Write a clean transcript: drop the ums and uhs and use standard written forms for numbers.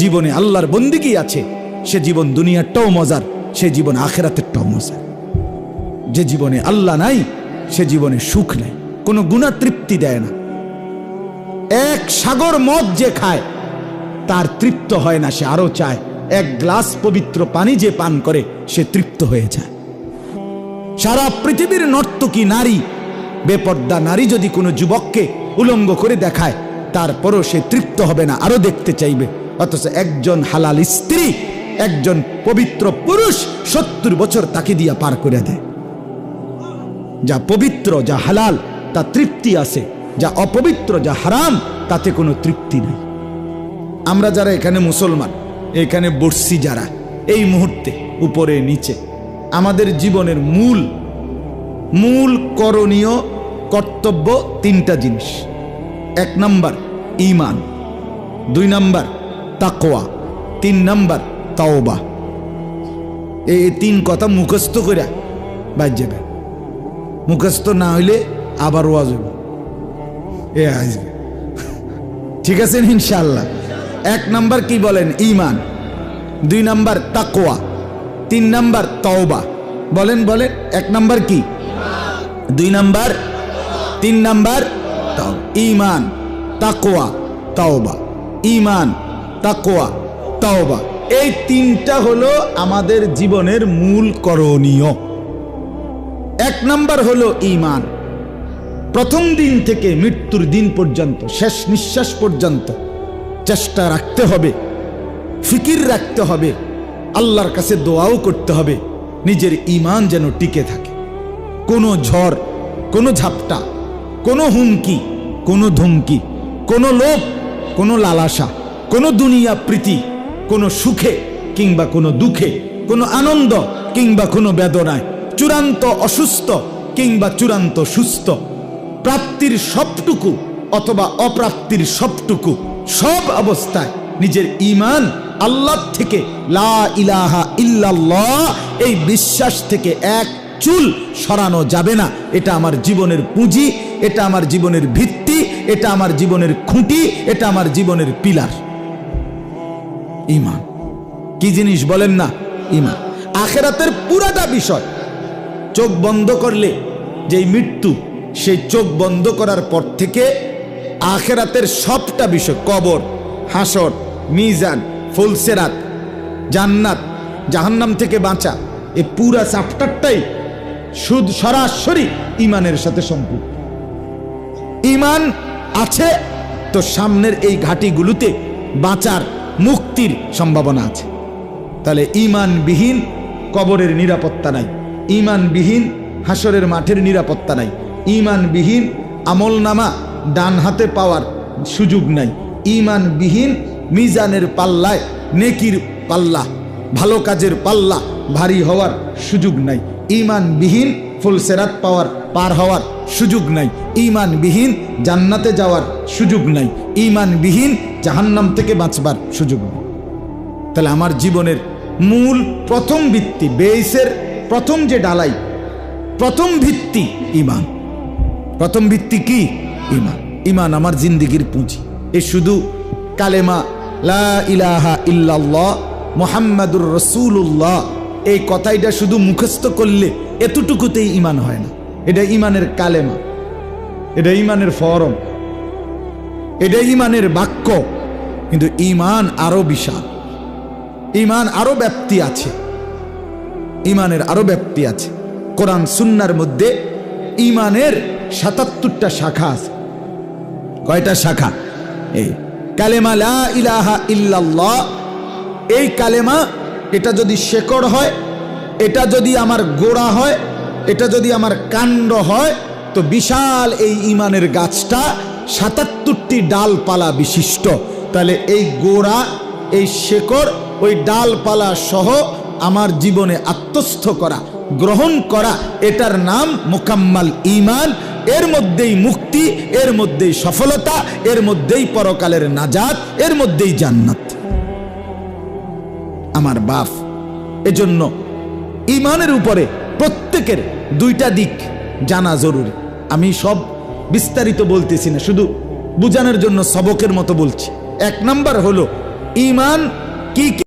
জীবনে আল্লাহর বন্দিগি আছে, সে জীবন দুনিয়ারটাও মজার, সে জীবন আখেরাতেরটাও মজার। যে জীবনে আল্লাহ নাই সে জীবনে সুখ নাই, কোনো গুনাহ তৃপ্তি দেয় না। এক সাগর মদ যে খায় তার তৃপ্ত হয় না, সে আরো চায়। এক গ্লাস পবিত্র পানি যে পান করে সে তৃপ্ত হয়ে যায়। সারা পৃথিবীর নর্তকী নারী, বেপর্দা নারী যদি কোনো যুবককে উলঙ্গ করে দেখায় তারপরও সে তৃপ্ত হবে না, আরো দেখতে চাইবে। অথচ একজন হালাল স্ত্রী, একজন পবিত্র পুরুষ 70 বছর তাকে দিয়া পার করে দেয়। যা পবিত্র, যা হালাল, তা তৃপ্তি আছে, যা অপবিত্র, যা হারাম, তাতে কোনো তৃপ্তি নেই। আমরা যারা এখানে মুসলমান, এখানে বসছি যারা, এই মুহূর্তে উপরে নিচে, আমাদের জীবনের মূল করণীয় কর্তব্য 3টা জিনিস। 1 নাম্বার ঈমান, 2 নাম্বার তাকওয়া, 3 নাম্বার তাওবা। এই 3 কথা মুখস্থ করে বাজ যাবে। মুখস্থ না হইলে আবার ওয়াজ হবে, এ আসবে। ঠিক আছে ইনশাআল্লাহ। 1 নাম্বার কি বলেন? ঈমান, 2 নাম্বার তাকওয়া, 3 নাম্বার তাওবা। বলেন 1 নাম্বার কি? 2 নাম্বার, 3 নাম্বার ঈমান, তাকওয়া, তাওবা। ঈমান, তাকওয়া, তাওবা, এই 3টা হলো আমাদের জীবনের মূল করণীয়। 1 নাম্বার হলো ঈমান। প্রথম দিন থেকে মৃত্যুর দিন পর্যন্ত, শেষ নিঃশ্বাস পর্যন্ত চেষ্টা রাখতে হবে, ফিকির রাখতে হবে, আল্লাহর কাছে দোয়াও করতে হবে নিজের ঈমান যেন টিকে থাকে। কোনো ঝড়, কোনো ঝাপটা, কোনো হুমকি, কোনো ধমকি, কোনো লোভ, কোনো লালসা, কোনো দুনিয়া প্রীতি, কোনো সুখে কিংবা কোনো দুঃখে, কোনো আনন্দ কিংবা কোনো বেদনায়, চূড়ান্ত অসুস্থ কিংবা চূড়ান্ত সুস্থ, প্রাপ্তির সবটুকু অথবা অপ্রাপ্তির সবটুকু, সব অবস্থায় নিজের ঈমান আল্লাহ থেকে, লা ইলাহা ইল্লাল্লাহ, এই বিশ্বাস থেকে এক চুল সরানো যাবে না। এটা আমার জীবনের পুঁজি, এটা আমার জীবনের ভিত্তি, এটা আমার জীবনের খুঁটি, এটা আমার জীবনের পিলার। ঈমান কি জিনিস বলেন না? ঈমান আখিরাতের পুরাটা বিষয়। চোখ বন্ধ করলে যেই মৃত্যু, সেই চোখ বন্ধ করার পর থেকে আখিরাতের সবটা বিষয়, কবর, হাসর, মিজান, ফুলসেরাত, জান্নাত, জাহান্নাম থেকে বাঁচা, এই পুরা চ্যাপ্টারটাই সরাসরি ঈমানের সাথে সম্পৃক্ত। ঈমান আছে তো সামনের এই ঘাটিগুলোতে বাঁচার, মুক্তির সম্ভাবনা আছে। তাহলে ঈমানবিহীন কবরের নিরাপত্তা নাই, ঈমানবিহীন হাসরের মাঠের নিরাপত্তা নাই, ঈমানবিহীন আমলনামা ডান হাতে পাওয়ার সুযোগ নাই, ঈমানবিহীন মিজানের পাল্লায়, নেকির পাল্লা, ভালো কাজের পাল্লা ভারী হওয়ার সুযোগ নাই, ঈমানবিহীন ফুলসেরাত পার হওয়ার সুযোগ নাই, ঈমানবিহীন জান্নাতে যাওয়ার সুযোগ নাই, ঈমানবিহীন জাহান্নাম থেকে বাঁচবার সুযোগ নেই। তাহলে আমার জীবনের মূল প্রথম ভিত্তি, বেসের প্রথম যে ডালাই, প্রথম ভিত্তি ঈমান। প্রথম ভিত্তি কি? ঈমান। ঈমান আমার জিন্দেগির পুঁজি। এ শুধু কালেমা লা ইলাহা ইল্লাল্লাহ মুহাম্মাদুর রাসূলুল্লাহ, এই কথাটা শুধু মুখস্থ করলে এতটুকুতেই ঈমান হয় না। এটা ঈমানের কালেমা, এটা ঈমানের ফরম, এটা ঈমানের বাক্য। কিন্তু ঈমান আরো বিশাল, ঈমান আরো ব্যাপ্তি আছে, ঈমানের আরো ব্যাপ্তি আছে। কোরআন সুন্নাহর মধ্যে ঈমানের 77টা শাখা আছে। কয়টা শাখা? এই কালেমা লা ইলাহা ইল্লাল্লাহ, এই কালেমা, এটা যদি শেকড় হয়, এটা যদি আমার গোড়া হয়, এটা যদি আমার কাণ্ড হয়, তো বিশাল এই ঈমানের গাছটা 77টি ডালপালা বিশিষ্ট। তাহলে এই গোড়া, এই শেকড়, ওই ডালপালা সহ আমার জীবনে আত্মস্থ করা, গ্রহণ করা, এটার নাম মুকাম্মাল ঈমান। এর মধ্যেই মুক্তি, এর মধ্যেই সফলতা, এর মধ্যেই পরকালের নাজাত, এর মধ্যেই জান্নাত। আমার বাপ, এজন্য ঈমানের উপরে প্রত্যেকের 2টা দিক জানা জরুরি। আমি সব বিস্তারিত বলতেছি না, শুধু বুঝানোর জন্য সবকের মতো বলছি। 1 নাম্বার হলো ঈমান কি কি